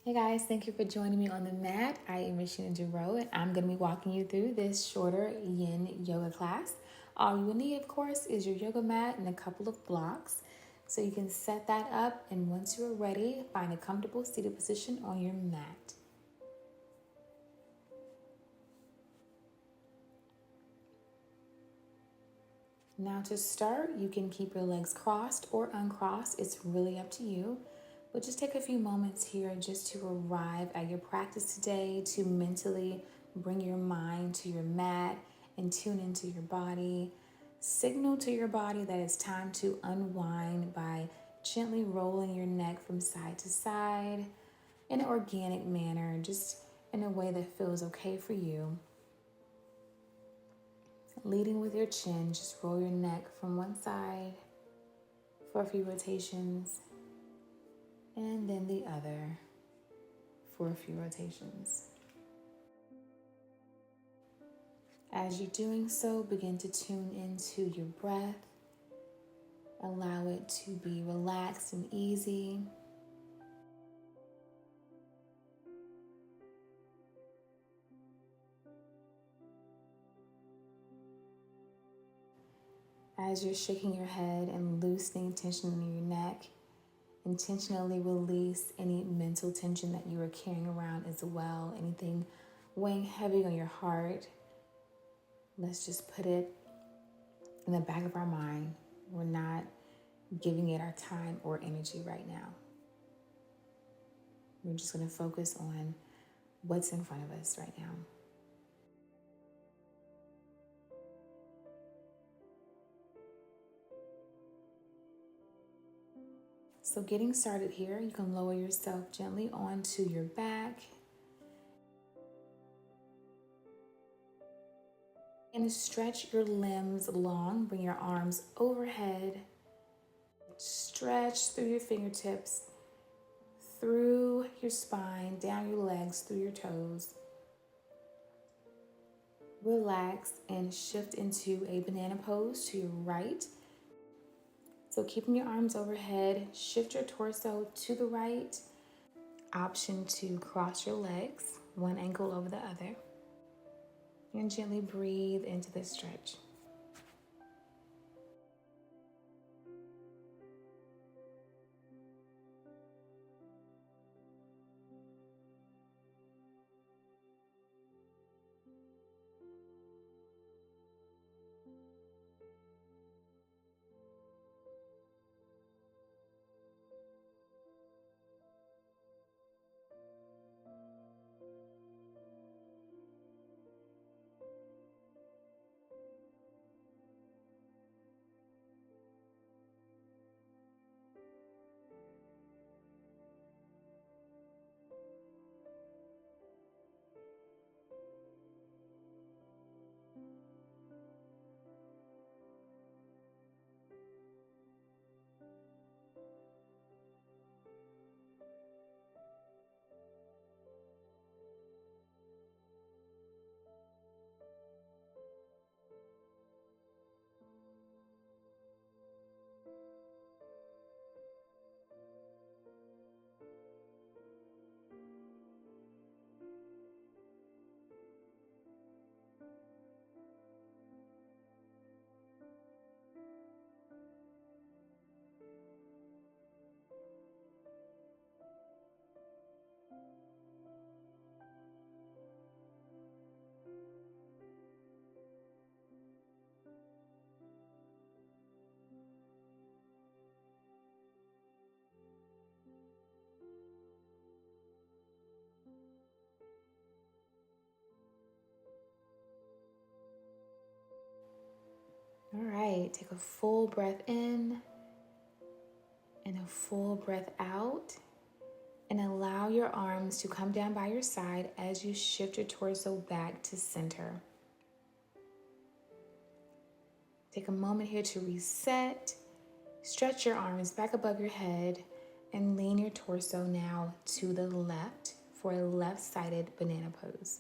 Hey guys, thank you for joining me on the mat. I am Rasheena Jarreau, and I'm going to be walking you through this shorter YIN yoga class. All you will need, of course, is your yoga mat and a couple of blocks. So you can set that up, and once you're ready, find a comfortable seated position on your mat. Now to start, you can keep your legs crossed or uncrossed. It's really up to you. But just take a few moments here just to arrive at your practice today, to mentally bring your mind to your mat and tune into your body. Signal to your body that it's time to unwind by gently rolling your neck from side to side in an organic manner, just in a way that feels okay for you. Leading with your chin, just roll your neck from one side for a few rotations and then the other for a few rotations. As you're doing so, begin to tune into your breath. Allow it to be relaxed and easy. As you're shaking your head and loosening tension in your neck, intentionally release any mental tension that you are carrying around as well. Anything weighing heavy on your heart, let's just put it in the back of our mind. We're not giving it our time or energy right now. We're just going to focus on what's in front of us right now. So getting started here, you can lower yourself gently onto your back and stretch your limbs long. Bring your arms overhead. Stretch through your fingertips, through your spine, down your legs, through your toes. Relax and shift into a banana pose to your right. So keeping your arms overhead, shift your torso to the right. Option to cross your legs, one ankle over the other. And gently breathe into the stretch. All right, take a full breath in and a full breath out. And allow your arms to come down by your side as you shift your torso back to center. Take a moment here to reset. Stretch your arms back above your head and lean your torso now to the left for a left-sided banana pose.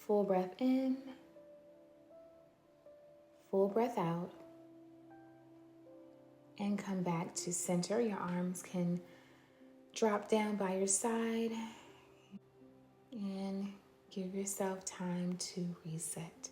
Full breath in, full breath out, and come back to center. Your arms can drop down by your side and give yourself time to reset.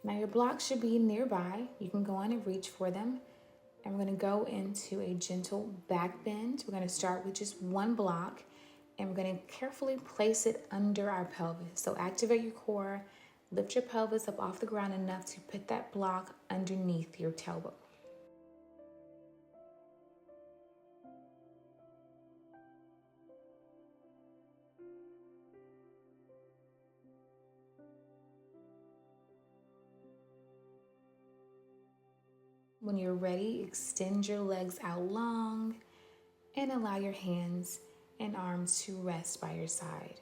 Now your blocks should be nearby. You can go on and reach for them. And we're going to go into a gentle back bend. We're going to start with just one block, and we're going to carefully place it under our pelvis. So activate your core, lift your pelvis up off the ground enough to put that block underneath your tailbone. When you're ready, extend your legs out long and allow your hands and arms to rest by your side.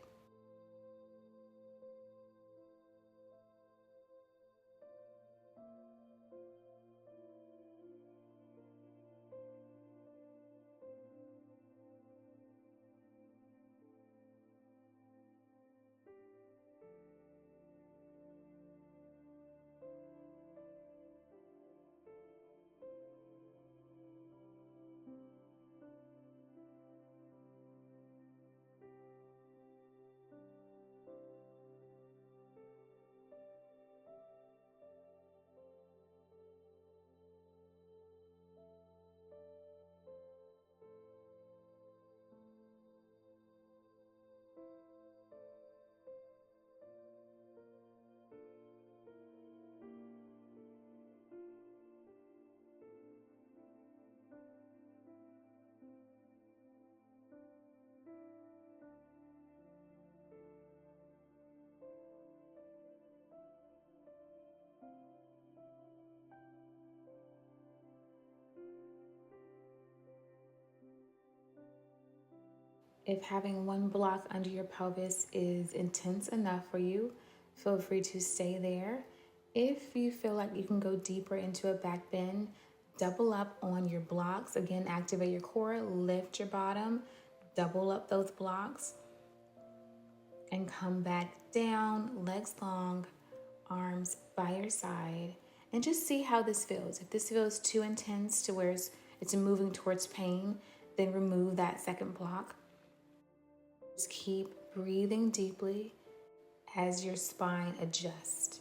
If having one block under your pelvis is intense enough for you, feel free to stay there. If you feel like you can go deeper into a back bend, double up on your blocks. Again, activate your core, lift your bottom, double up those blocks, and come back down, legs long, arms by your side, and just see how this feels. If this feels too intense to where it's moving towards pain, then remove that second block. Just keep breathing deeply as your spine adjusts.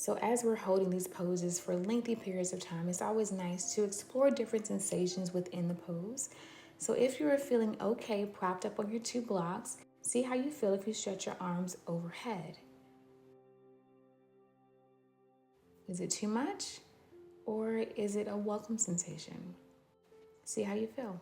So as we're holding these poses for lengthy periods of time, it's always nice to explore different sensations within the pose. So if you're feeling okay propped up on your two blocks, see how you feel if you stretch your arms overhead. Is it too much, or is it a welcome sensation? See how you feel.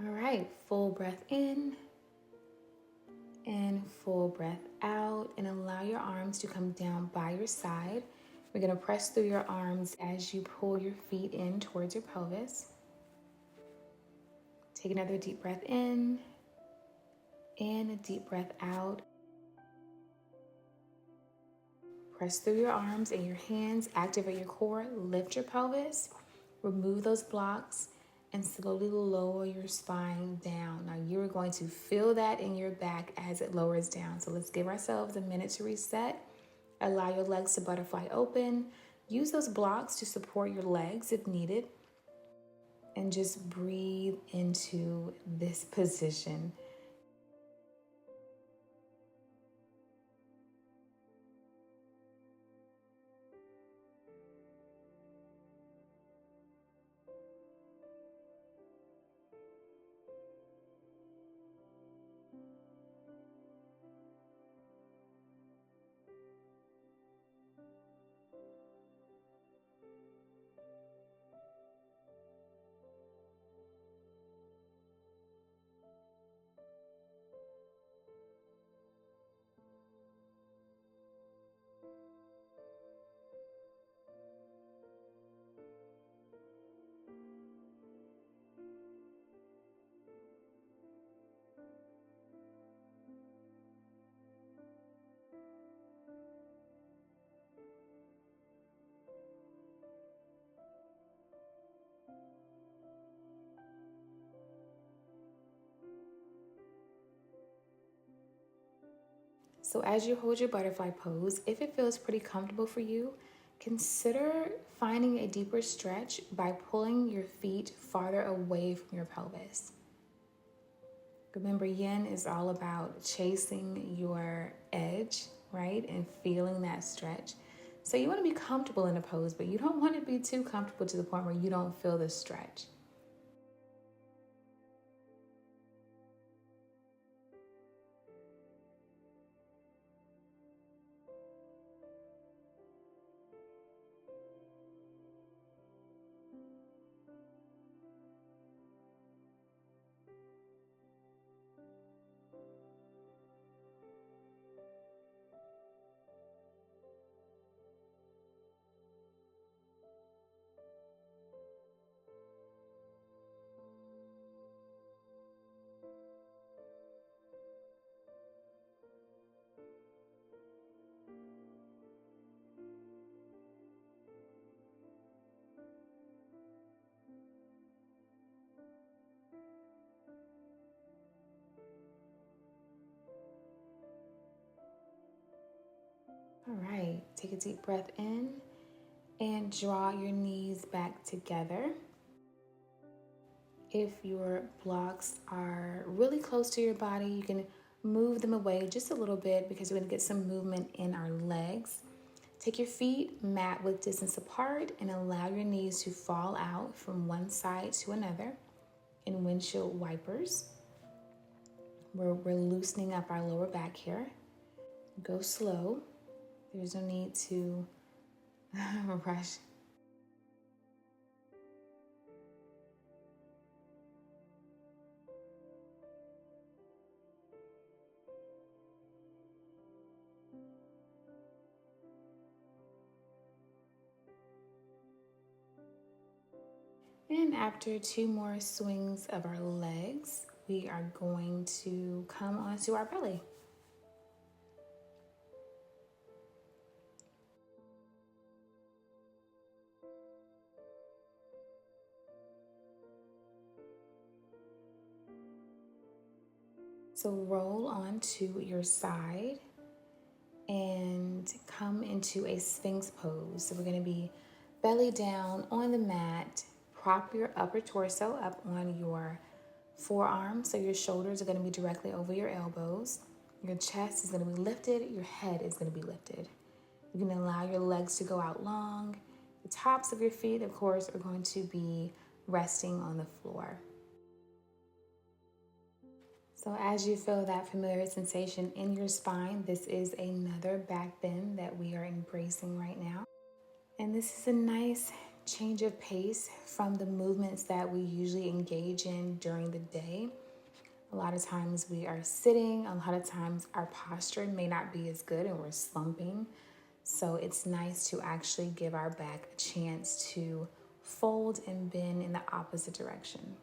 All right, full breath in and full breath out, and allow your arms to come down by your side. We're going to press through your arms as you pull your feet in towards your pelvis. Take another deep breath in and a deep breath out. Press through your arms and your hands, activate your core, lift your pelvis, remove those blocks, and slowly lower your spine down. Now you're going to feel that in your back as it lowers down. So let's give ourselves a minute to reset. Allow your legs to butterfly open. Use those blocks to support your legs if needed. And just breathe into this position. So as you hold your butterfly pose, if it feels pretty comfortable for you, consider finding a deeper stretch by pulling your feet farther away from your pelvis. Remember, yin is all about chasing your edge, right? And feeling that stretch. So you want to be comfortable in a pose, but you don't want to be too comfortable to the point where you don't feel the stretch. All right, take a deep breath in and draw your knees back together. If your blocks are really close to your body, you can move them away just a little bit because we're going to get some movement in our legs. Take your feet mat width distance apart and allow your knees to fall out from one side to another in windshield wipers. We're loosening up our lower back here. Go slow. There's no need to rush. And after 2 more swings of our legs, we are going to come onto our belly. So roll onto your side and come into a Sphinx pose. So we're going to be belly down on the mat. Prop your upper torso up on your forearms, so your shoulders are going to be directly over your elbows. Your chest is going to be lifted. Your head is going to be lifted. You can allow your legs to go out long. The tops of your feet, of course, are going to be resting on the floor. So as you feel that familiar sensation in your spine, this is another back bend that we are embracing right now. And this is a nice change of pace from the movements that we usually engage in during the day. A lot of times we are sitting, a lot of times our posture may not be as good and we're slumping. So it's nice to actually give our back a chance to fold and bend in the opposite direction.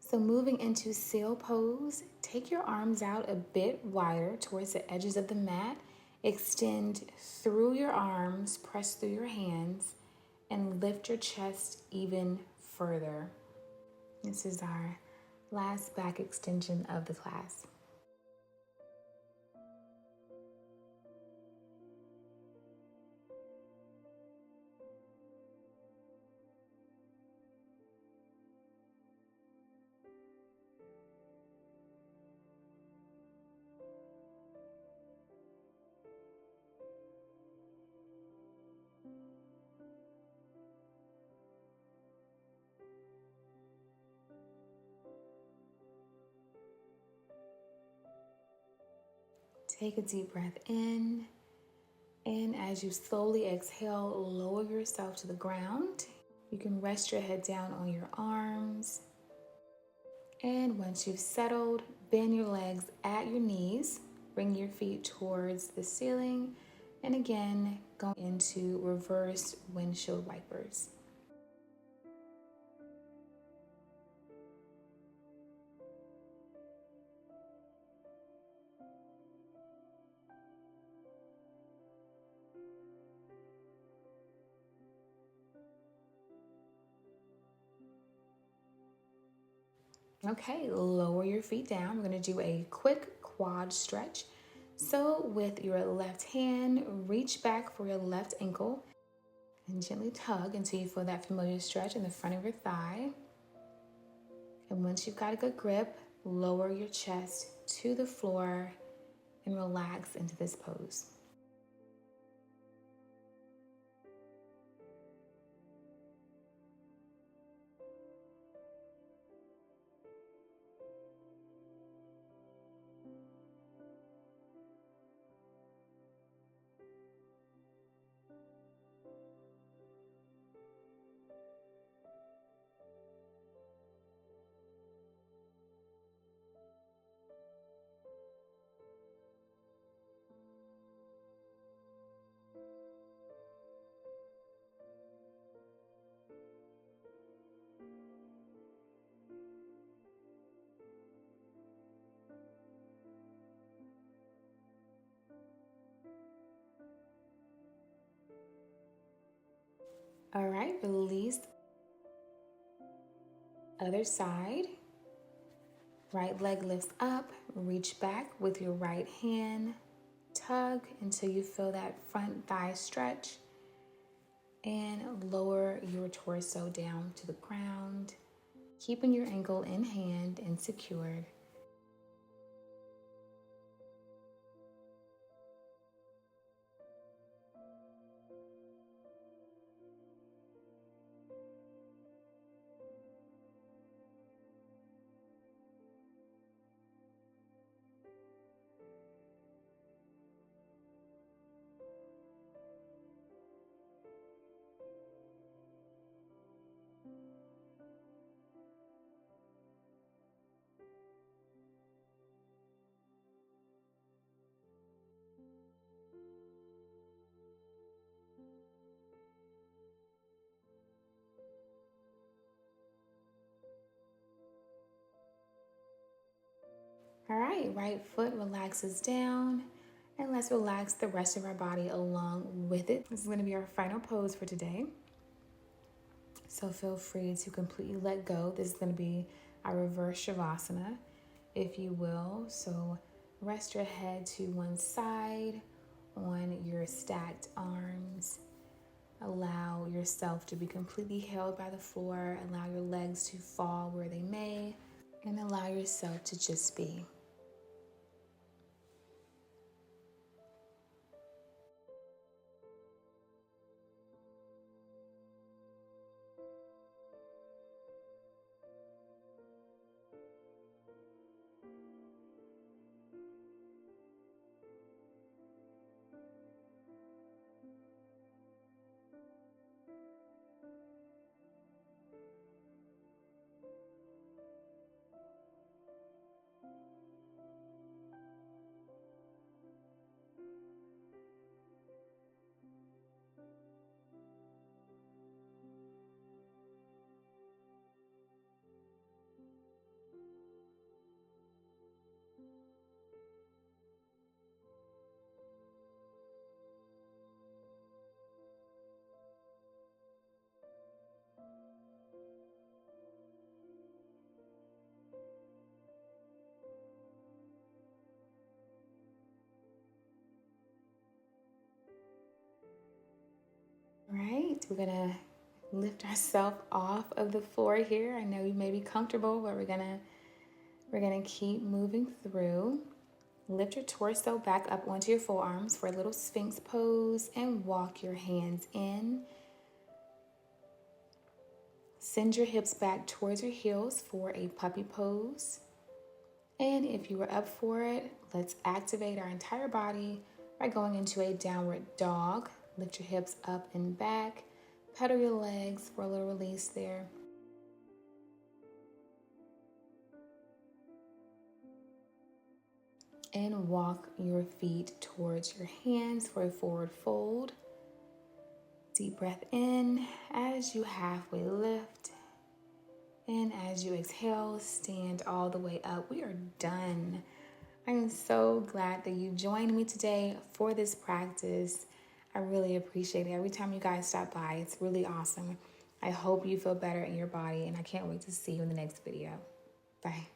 So moving into sail pose, take your arms out a bit wider towards the edges of the mat. Extend through your arms, press through your hands, and lift your chest even further. This is our last back extension of the class. Take a deep breath in, and as you slowly exhale, lower yourself to the ground. You can rest your head down on your arms. And once you've settled, bend your legs at your knees. Bring your feet towards the ceiling. And again, go into reverse windshield wipers. Okay, lower your feet down. We're going to do a quick quad stretch. So with your left hand, reach back for your left ankle and gently tug until you feel that familiar stretch in the front of your thigh. And once you've got a good grip, lower your chest to the floor and relax into this pose. All right, release. Other side. Right leg lifts up, reach back with your right hand, tug until you feel that front thigh stretch, and lower your torso down to the ground, keeping your ankle in hand and secured. All right foot relaxes down, and let's relax the rest of our body along with it. This is going to be our final pose for today. So feel free to completely let go. This is going to be our reverse Shavasana, if you will. So rest your head to one side on your stacked arms. Allow yourself to be completely held by the floor. Allow your legs to fall where they may, and allow yourself to just be. All right, we're gonna lift ourselves off of the floor here. I know you may be comfortable, but we're gonna keep moving through. Lift your torso back up onto your forearms for a little Sphinx pose and walk your hands in. Send your hips back towards your heels for a puppy pose. And if you were up for it, let's activate our entire body by going into a downward dog. Lift your hips up and back. Pedal your legs for a little release there. And walk your feet towards your hands for a forward fold. Deep breath in as you halfway lift. And as you exhale, stand all the way up. We are done. I am so glad that you joined me today for this practice. I really appreciate it. Every time you guys stop by, it's really awesome. I hope you feel better in your body, and I can't wait to see you in the next video. Bye.